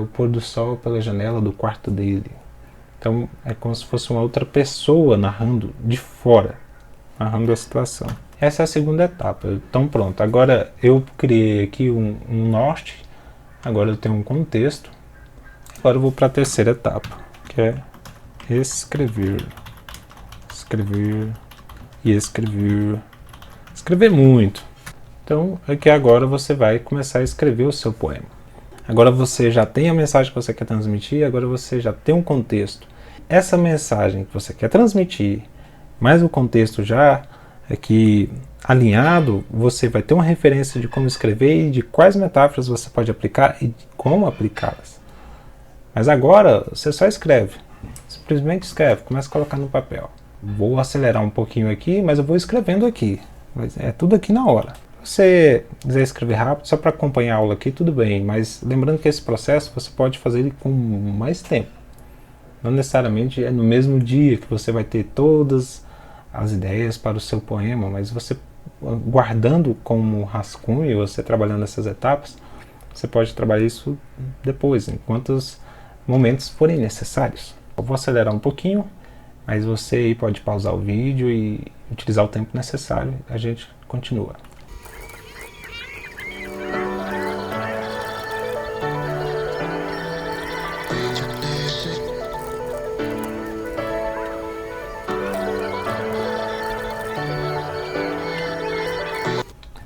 o pôr do sol pela janela do quarto dele. Então é como se fosse uma outra pessoa narrando de fora. Narrando a situação. Essa é a segunda etapa. Então pronto, agora eu criei aqui um norte, agora eu tenho um contexto, agora eu vou para a terceira etapa, que é escrever. Escrever e escrever. Escrever muito. Então aqui agora você vai começar a escrever o seu poema. Agora você já tem a mensagem que você quer transmitir, agora você já tem um contexto. Essa mensagem que você quer transmitir, mais o contexto já aqui alinhado, você vai ter uma referência de como escrever e de quais metáforas você pode aplicar e de como aplicá-las. Mas agora você só escreve, simplesmente escreve, começa a colocar no papel. Vou acelerar um pouquinho aqui, mas eu vou escrevendo aqui, é tudo aqui na hora. Se você quiser escrever rápido, só para acompanhar a aula aqui, tudo bem, mas lembrando que esse processo você pode fazer ele com mais tempo. Não necessariamente é no mesmo dia que você vai ter todas as ideias para o seu poema, mas você guardando como rascunho, você trabalhando essas etapas, você pode trabalhar isso depois, em quantos momentos forem necessários. Eu vou acelerar um pouquinho, mas você aí pode pausar o vídeo e utilizar o tempo necessário, a gente continua.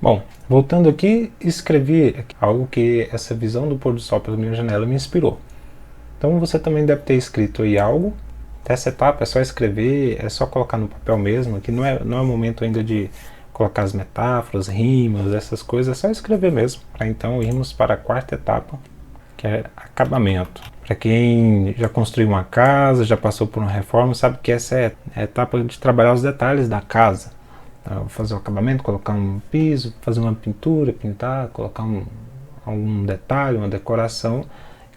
Bom, voltando aqui, escrevi algo que essa visão do pôr do sol pela minha janela me inspirou. Então você também deve ter escrito aí algo. Essa etapa é só escrever, é só colocar no papel mesmo, que não é o momento ainda de colocar as metáforas, rimas, essas coisas, é só escrever mesmo. Para então irmos para a quarta etapa, que é acabamento. Para quem já construiu uma casa, já passou por uma reforma, sabe que essa é a etapa de trabalhar os detalhes da casa. Fazer o acabamento, colocar um piso, fazer uma pintura, pintar, colocar algum detalhe, uma decoração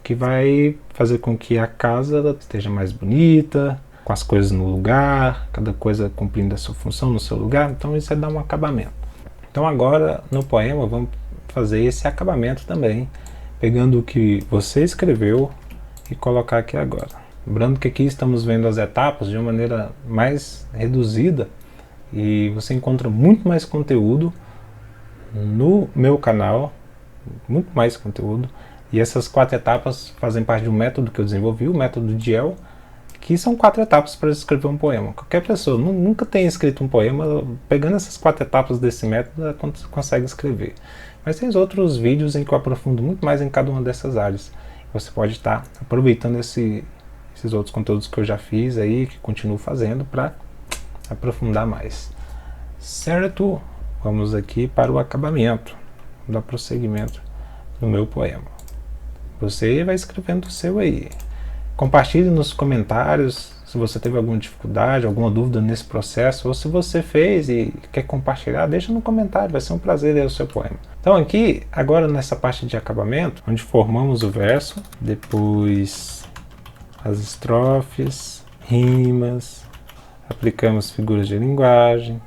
que vai fazer com que a casa esteja mais bonita, com as coisas no lugar, cada coisa cumprindo a sua função no seu lugar. Então isso é dar um acabamento. Então agora no poema vamos fazer esse acabamento também, pegando o que você escreveu e colocar aqui agora. Lembrando que aqui estamos vendo as etapas de uma maneira mais reduzida, e você encontra muito mais conteúdo no meu canal, muito mais conteúdo, e essas 4 etapas fazem parte de um método que eu desenvolvi, o método GEL, que são 4 etapas para escrever um poema. Qualquer pessoa nunca tenha escrito um poema, pegando essas 4 etapas desse método, consegue escrever. Mas tem outros vídeos em que eu aprofundo muito mais em cada uma dessas áreas. Você pode estar aproveitando esses outros conteúdos que eu já fiz aí, que continuo fazendo, para aprofundar mais. Certo? Vamos aqui para o acabamento, dar prosseguimento no meu poema. Você vai escrevendo o seu aí. Compartilhe nos comentários se você teve alguma dificuldade, alguma dúvida nesse processo, ou se você fez e quer compartilhar, deixa no comentário, vai ser um prazer ler o seu poema. Então aqui, agora nessa parte de acabamento, onde formamos o verso, depois as estrofes, rimas, aplicamos figuras de linguagem,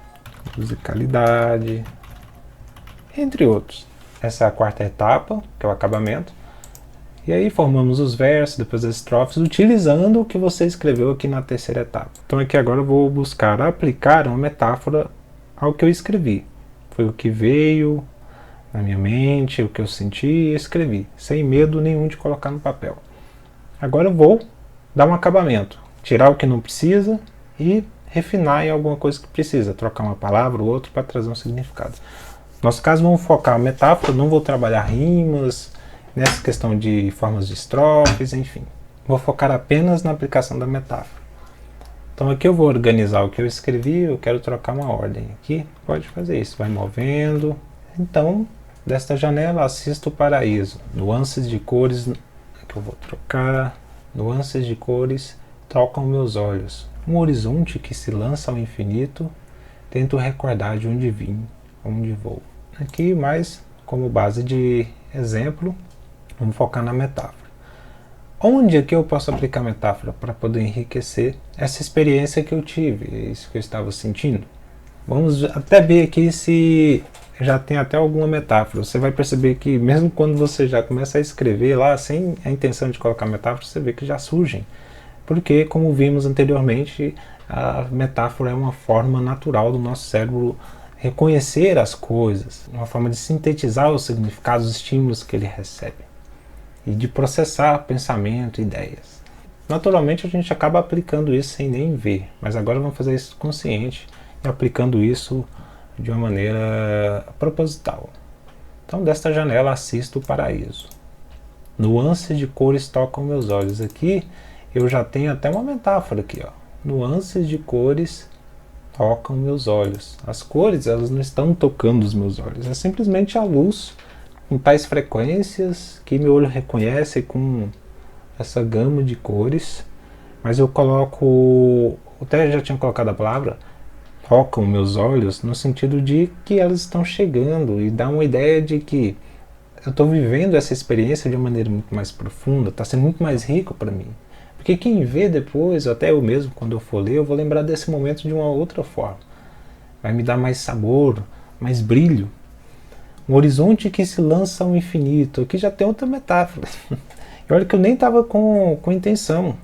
musicalidade, entre outros. Essa é a quarta etapa, que é o acabamento. E aí formamos os versos, depois as estrofes, utilizando o que você escreveu aqui na terceira etapa. Então aqui agora eu vou buscar aplicar uma metáfora ao que eu escrevi. Foi o que veio na minha mente, o que eu senti e escrevi, sem medo nenhum de colocar no papel. Agora eu vou dar um acabamento, tirar o que não precisa e refinar em alguma coisa que precisa, trocar uma palavra ou outra para trazer um significado. No nosso caso, vamos focar a metáfora, não vou trabalhar rimas, nessa questão de formas de estrofes, enfim. Vou focar apenas na aplicação da metáfora. Então aqui eu vou organizar o que eu escrevi, eu quero trocar uma ordem aqui, pode fazer isso, vai movendo. Então, desta janela, assista o paraíso, nuances de cores, que eu vou trocar, nuances de cores tocam meus olhos. Um horizonte que se lança ao infinito, tento recordar de onde vim, onde vou. Aqui mais como base de exemplo, vamos focar na metáfora. Onde aqui eu posso aplicar metáfora para poder enriquecer essa experiência que eu tive, isso que eu estava sentindo? Vamos até ver aqui se já tem até alguma metáfora. Você vai perceber que mesmo quando você já começa a escrever lá, sem a intenção de colocar metáfora, você vê que já surgem. Porque, como vimos anteriormente, a metáfora é uma forma natural do nosso cérebro reconhecer as coisas, uma forma de sintetizar os significados, os estímulos que ele recebe e de processar pensamento, ideias. Naturalmente a gente acaba aplicando isso sem nem ver, mas agora vamos fazer isso consciente e aplicando isso de uma maneira proposital. Então, desta janela assisto o paraíso. Nuances de cores tocam meus olhos. Aqui eu já tenho até uma metáfora aqui, ó. Nuances de cores tocam meus olhos. As cores, elas não estão tocando os meus olhos. É simplesmente a luz com tais frequências que meu olho reconhece com essa gama de cores. Mas eu coloco, até já tinha colocado a palavra, tocam meus olhos, no sentido de que elas estão chegando e dá uma ideia de que eu estou vivendo essa experiência de uma maneira muito mais profunda, está sendo muito mais rico para mim. Porque quem vê depois, até eu mesmo, quando eu for ler, eu vou lembrar desse momento de uma outra forma. Vai me dar mais sabor, mais brilho. Um horizonte que se lança ao infinito. Aqui já tem outra metáfora. E olha que eu nem estava com intenção.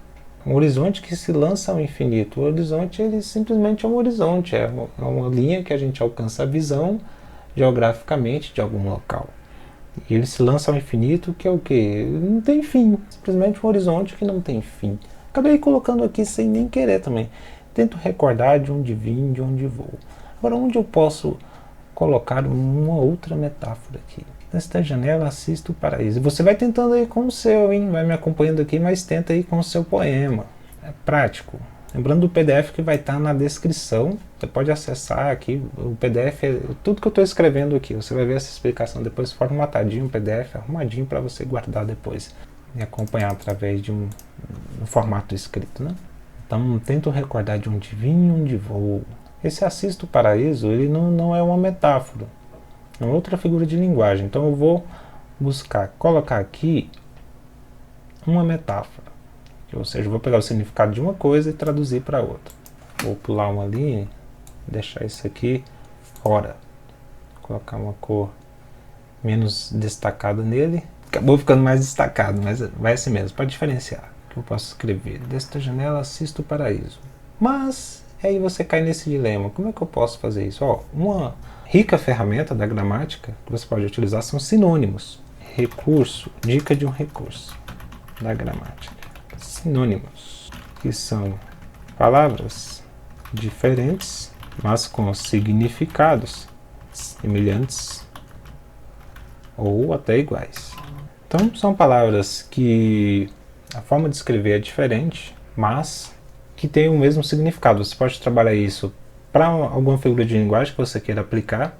Um horizonte que se lança ao infinito. O horizonte, ele simplesmente é um horizonte. É uma linha que a gente alcança a visão geograficamente de algum local. E ele se lança ao infinito, que é o quê? Não tem fim. Simplesmente um horizonte que não tem fim. Acabei colocando aqui sem nem querer também. Tento recordar de onde vim, de onde vou. Agora, onde eu posso colocar uma outra metáfora aqui? Nesta janela assisto o paraíso. Você vai tentando aí com o seu, hein? Vai me acompanhando aqui, mas tenta aí com o seu poema. É prático. Lembrando do PDF que vai estar na descrição. Você pode acessar aqui. O PDF é tudo que eu estou escrevendo aqui. Você vai ver essa explicação depois formatadinho, o PDF arrumadinho para você guardar depois e acompanhar através de um formato escrito, né? Então, tento recordar de onde vim e onde vou. Esse assisto o paraíso, ele não é uma metáfora. É outra figura de linguagem. Então eu vou buscar, colocar aqui uma metáfora. Ou seja, eu vou pegar o significado de uma coisa e traduzir para outra. Vou pular uma linha, deixar isso aqui fora. Colocar uma cor menos destacada nele. Acabou ficando mais destacado, mas vai assim mesmo, para diferenciar. Que eu posso escrever: desta janela assisto o paraíso. Mas aí você cai nesse dilema. Como é que eu posso fazer isso? Uma rica ferramenta da gramática que você pode utilizar são sinônimos. Recurso, dica de um recurso da gramática. Sinônimos, que são palavras diferentes, mas com significados semelhantes ou até iguais. Então, são palavras que a forma de escrever é diferente, mas que tem o mesmo significado. Você pode trabalhar isso para alguma figura de linguagem que você queira aplicar.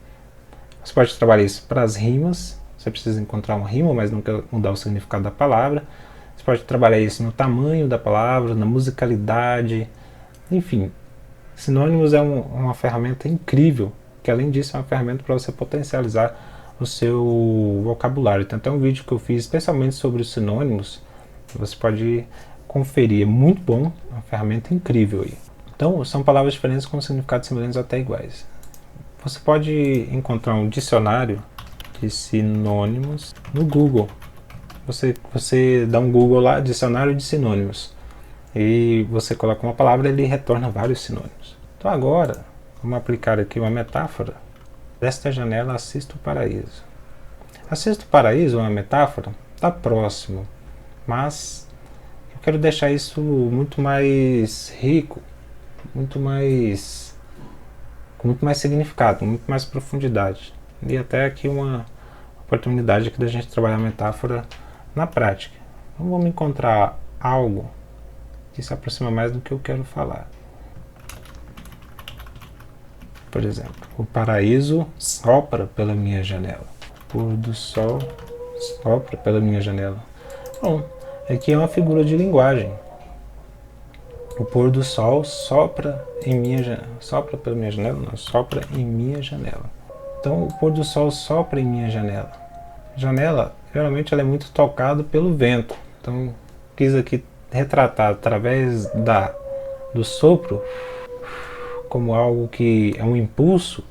Você pode trabalhar isso para as rimas. Você precisa encontrar uma rima, mas não quer mudar o significado da palavra. Você pode trabalhar isso no tamanho da palavra, na musicalidade. Enfim, sinônimos é uma ferramenta incrível, que além disso é uma ferramenta para você potencializar o seu vocabulário. Tem até um vídeo que eu fiz especialmente sobre os sinônimos. Você pode conferir, é muito bom, uma ferramenta incrível aí. Então, são palavras diferentes com significados semelhantes até iguais. Você pode encontrar um dicionário de sinônimos no Google. Você dá um Google lá, dicionário de sinônimos, e você coloca uma palavra e ele retorna vários sinônimos. Então agora, vamos aplicar aqui uma metáfora. Desta janela assisto o paraíso. Assisto o paraíso é uma metáfora? Está próximo, mas eu quero deixar isso muito mais rico, com muito mais significado, muito mais profundidade. E até aqui uma oportunidade aqui da gente trabalhar a metáfora na prática. Então vamos encontrar algo que se aproxima mais do que eu quero falar. Por exemplo, o paraíso sopra pela minha janela. O pôr do sol sopra pela minha janela. Bom, aqui é uma figura de linguagem. O pôr do sol sopra em minha janela. Sopra pela minha janela? Não, sopra em minha janela. Então, o pôr do sol sopra em minha janela. Janela, geralmente, ela é muito tocada pelo vento. Então, quis aqui retratar através do sopro como algo que é um impulso,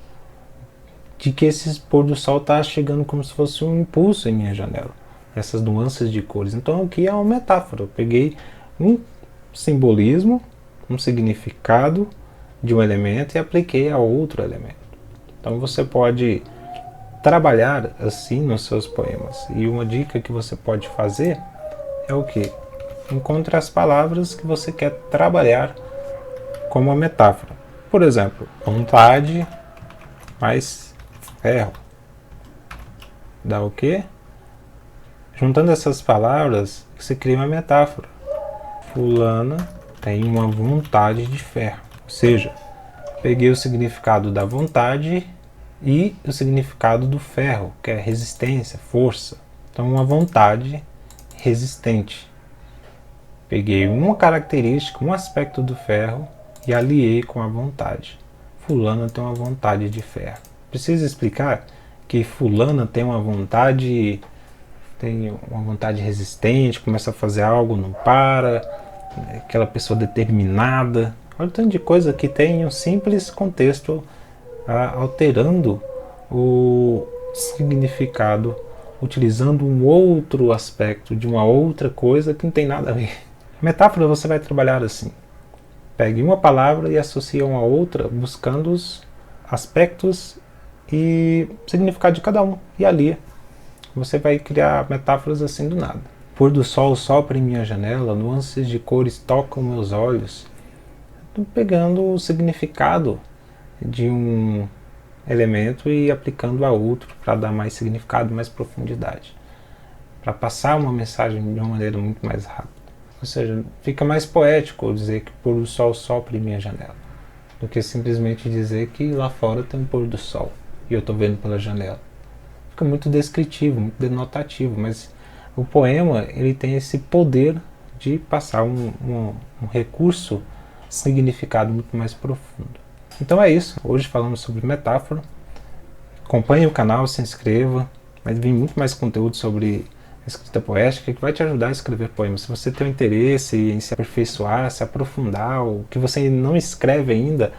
de que esse pôr do sol está chegando como se fosse um impulso em minha janela. Essas nuances de cores. Então, aqui é uma metáfora. Eu peguei um simbolismo, um significado de um elemento e apliquei a outro elemento. Então você pode trabalhar assim nos seus poemas. E uma dica que você pode fazer é o que? Encontre as palavras que você quer trabalhar como uma metáfora. Por exemplo, vontade, mais ferro. Dá o quê? Juntando essas palavras, você cria uma metáfora. Fulana tem uma vontade de ferro. Ou seja, peguei o significado da vontade e o significado do ferro, que é resistência, força. Então, uma vontade resistente. Peguei uma característica, um aspecto do ferro e aliei com a vontade. Fulana tem uma vontade de ferro. Preciso explicar que fulana tem uma vontade resistente, começa a fazer algo, não para, aquela pessoa determinada. Olha o tanto de coisa que tem em um simples contexto, alterando o significado, utilizando um outro aspecto de uma outra coisa que não tem nada a ver. Metáfora você vai trabalhar assim. Pegue uma palavra e associe a uma outra, buscando os aspectos e significado de cada um, e ali você vai criar metáforas assim do nada. Pôr do sol sopra em minha janela, nuances de cores tocam meus olhos. Estou pegando o significado de um elemento e aplicando a outro para dar mais significado, mais profundidade, para passar uma mensagem de uma maneira muito mais rápida. Ou seja, fica mais poético dizer que pôr do sol sopra em minha janela, do que simplesmente dizer que lá fora tem um pôr do sol e eu estou vendo pela janela. Fica muito descritivo, muito denotativo, mas o poema ele tem esse poder de passar um recurso, significado muito mais profundo. Então é isso, hoje falamos sobre metáfora. Acompanhe o canal, se inscreva, vai vir muito mais conteúdo sobre escrita poética que vai te ajudar a escrever poemas. Se você tem um interesse em se aperfeiçoar, se aprofundar, o que você não escreve ainda,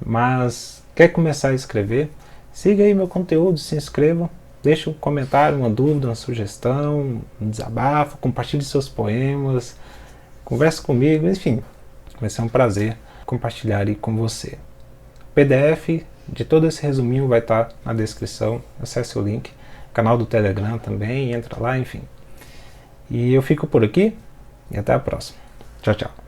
mas quer começar a escrever, siga aí meu conteúdo, se inscreva, deixe um comentário, uma dúvida, uma sugestão, um desabafo, compartilhe seus poemas, converse comigo, enfim, vai ser um prazer compartilhar aí com você. O PDF de todo esse resuminho vai estar na descrição, acesse o link. Canal do Telegram também, entra lá, enfim. E eu fico por aqui e até a próxima. Tchau, tchau.